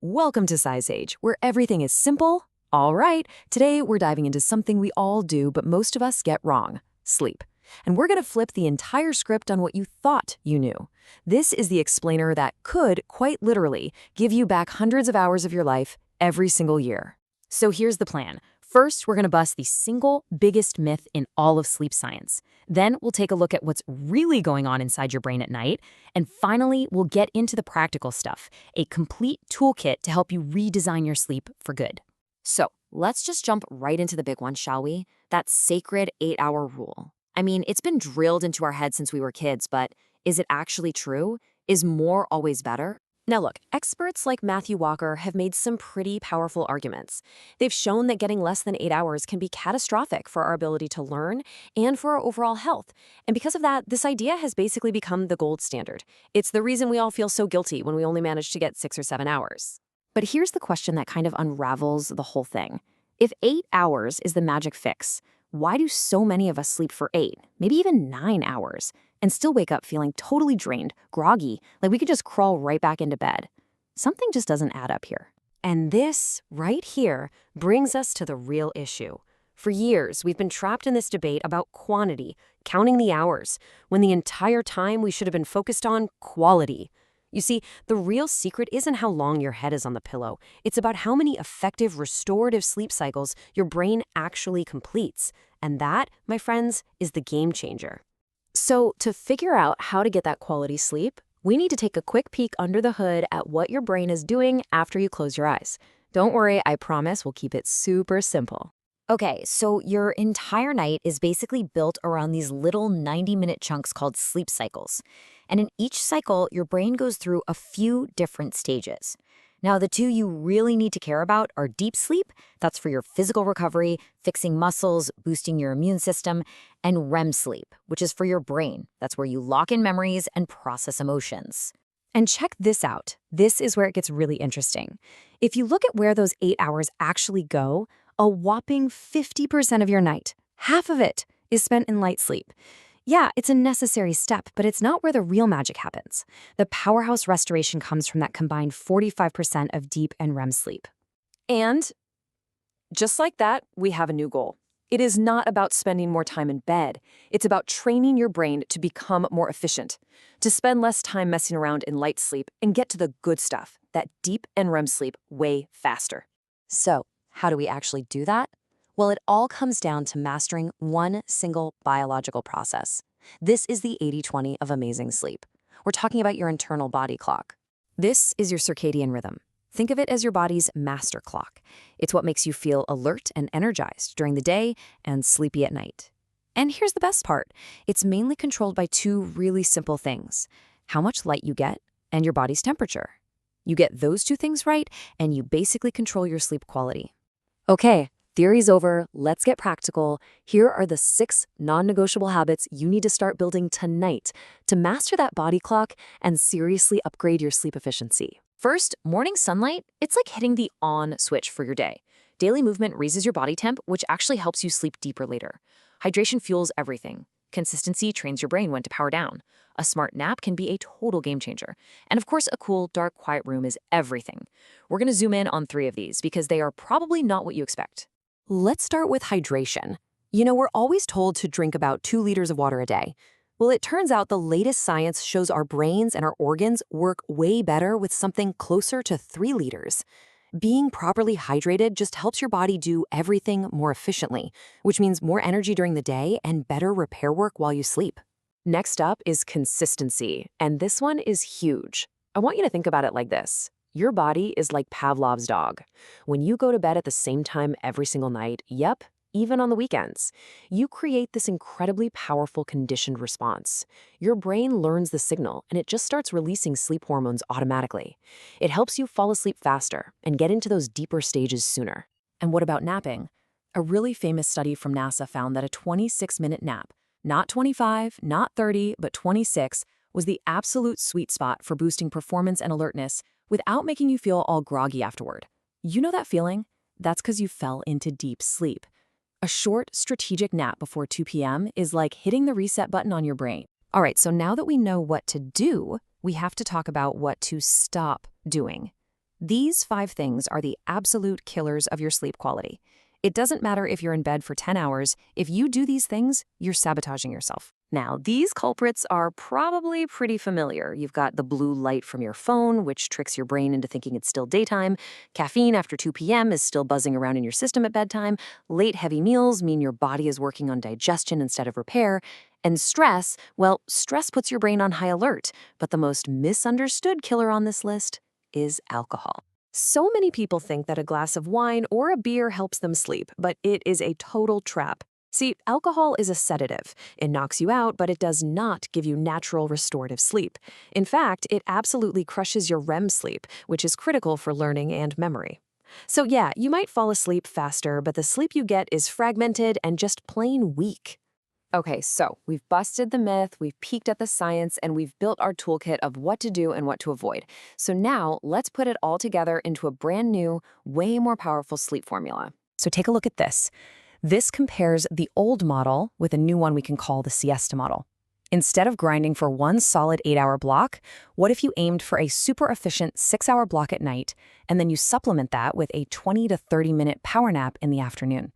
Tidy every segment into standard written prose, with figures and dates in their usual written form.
Welcome to SciSage, where everything is simple. All right, today we're diving into something we all do, but most of us get wrong: sleep. And we're going to flip the entire script on what you thought you knew. This is the explainer that could, quite literally, give you back hundreds of hours of your life every single year. So here's the plan. First, we're going to bust the single biggest myth in all of sleep science. Then we'll take a look at what's really going on inside your brain at night. And finally, we'll get into the practical stuff, a complete toolkit to help you redesign your sleep for good. So let's just jump right into the big one, shall we? That sacred 8-hour rule. I mean, it's been drilled into our heads since we were kids, but is it actually true? Is more always better? Now look, experts like Matthew Walker have made some pretty powerful arguments. They've shown that getting less than 8 hours can be catastrophic for our ability to learn and for our overall health. And because of that, this idea has basically become the gold standard. It's the reason we all feel so guilty when we only manage to get 6 or 7 hours. But here's the question that kind of unravels the whole thing. If 8 hours is the magic fix, why do so many of us sleep for 8, maybe even 9 hours, and still wake up feeling totally drained, groggy, like we could just crawl right back into bed? Something just doesn't add up here. And this, right here, brings us to the real issue. For years, we've been trapped in this debate about quantity, counting the hours, when the entire time we should have been focused on quality. You see, the real secret isn't how long your head is on the pillow. It's about how many effective restorative sleep cycles your brain actually completes. And that, my friends, is the game changer. So to figure out how to get that quality sleep, we need to take a quick peek under the hood at what your brain is doing after you close your eyes. Don't worry, I promise we'll keep it super simple. Okay, so your entire night is basically built around these little 90-minute chunks called sleep cycles. And in each cycle, your brain goes through a few different stages. Now, the two you really need to care about are deep sleep, that's for your physical recovery, fixing muscles, boosting your immune system, and REM sleep, which is for your brain. That's where you lock in memories and process emotions. And check this out. This is where it gets really interesting. If you look at where those 8 hours actually go, a whopping 50% of your night, half of it, is spent in light sleep. Yeah, it's a necessary step, but it's not where the real magic happens. The powerhouse restoration comes from that combined 45% of deep and REM sleep. And just like that, we have a new goal. It is not about spending more time in bed. It's about training your brain to become more efficient, to spend less time messing around in light sleep and get to the good stuff, that deep and REM sleep, way faster. So, how do we actually do that? Well, it all comes down to mastering one single biological process. This is the 80-20 of amazing sleep. We're talking about your internal body clock. This is your circadian rhythm. Think of it as your body's master clock. It's what makes you feel alert and energized during the day and sleepy at night. And here's the best part. It's mainly controlled by two really simple things: how much light you get and your body's temperature. You get those two things right, and you basically control your sleep quality. Okay, theory's over. Let's get practical. Here are the 6 non-negotiable habits you need to start building tonight to master that body clock and seriously upgrade your sleep efficiency. First, morning sunlight, it's like hitting the on switch for your day. Daily movement raises your body temp, which actually helps you sleep deeper later. Hydration fuels everything. Consistency trains your brain when to power down. A smart nap can be a total game changer. And of course, a cool, dark, quiet room is everything. We're going to zoom in on 3 of these because they are probably not what you expect. Let's start with hydration. You know, we're always told to drink about 2 liters of water a day. Well, it turns out the latest science shows our brains and our organs work way better with something closer to 3 liters. Being properly hydrated just helps your body do everything more efficiently, which means more energy during the day and better repair work while you sleep. Next up is consistency, and this one is huge. I want you to think about it like this. Your body is like Pavlov's dog. When you go to bed at the same time every single night, yep, even on the weekends, you create this incredibly powerful conditioned response. Your brain learns the signal, and it just starts releasing sleep hormones automatically. It helps you fall asleep faster and get into those deeper stages sooner. And what about napping? A really famous study from NASA found that a 26-minute nap, not 25, not 30, but 26, was the absolute sweet spot for boosting performance and alertness without making you feel all groggy afterward. You know that feeling? That's because you fell into deep sleep. A short, strategic nap before 2 p.m. is like hitting the reset button on your brain. All right, so now that we know what to do, we have to talk about what to stop doing. These 5 things are the absolute killers of your sleep quality. It doesn't matter if you're in bed for 10 hours, if you do these things, you're sabotaging yourself. Now, these culprits are probably pretty familiar. You've got the blue light from your phone, which tricks your brain into thinking it's still daytime. Caffeine after 2 p.m. is still buzzing around in your system at bedtime. Late heavy meals mean your body is working on digestion instead of repair. And stress, well, stress puts your brain on high alert. But the most misunderstood killer on this list is alcohol. So many people think that a glass of wine or a beer helps them sleep, but it is a total trap. See, alcohol is a sedative. It knocks you out, but it does not give you natural restorative sleep. In fact, it absolutely crushes your REM sleep, which is critical for learning and memory. So yeah, you might fall asleep faster, but the sleep you get is fragmented and just plain weak. Okay, so we've busted the myth, we've peeked at the science, and we've built our toolkit of what to do and what to avoid. So now let's put it all together into a brand new, way more powerful sleep formula. So take a look at this. This compares the old model with a new one we can call the siesta model. Instead of grinding for one solid 8-hour block, what if you aimed for a super efficient 6-hour block at night, and then you supplement that with a 20 to 30-minute power nap in the afternoon?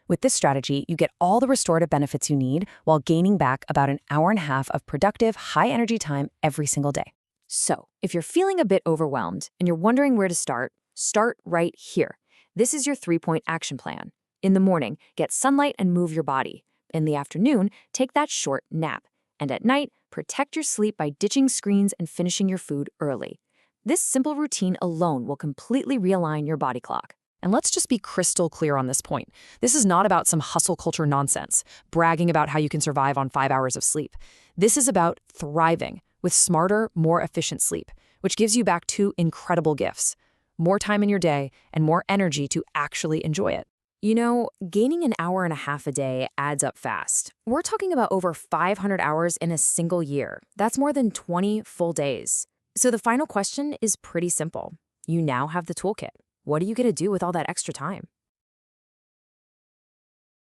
With this strategy, you get all the restorative benefits you need while gaining back about an hour and a half of productive, high-energy time every single day. So, if you're feeling a bit overwhelmed and you're wondering where to start right here. This is your 3-point action plan. In the morning, get sunlight and move your body. In the afternoon, take that short nap. And at night, protect your sleep by ditching screens and finishing your food early. This simple routine alone will completely realign your body clock. And let's just be crystal clear on this point. This is not about some hustle culture nonsense, bragging about how you can survive on 5 hours of sleep. This is about thriving with smarter, more efficient sleep, which gives you back 2 incredible gifts: more time in your day and more energy to actually enjoy it. You know, gaining an hour and a half a day adds up fast. We're talking about over 500 hours in a single year. That's more than 20 full days. So the final question is pretty simple. You now have the toolkit. What are you going to do with all that extra time?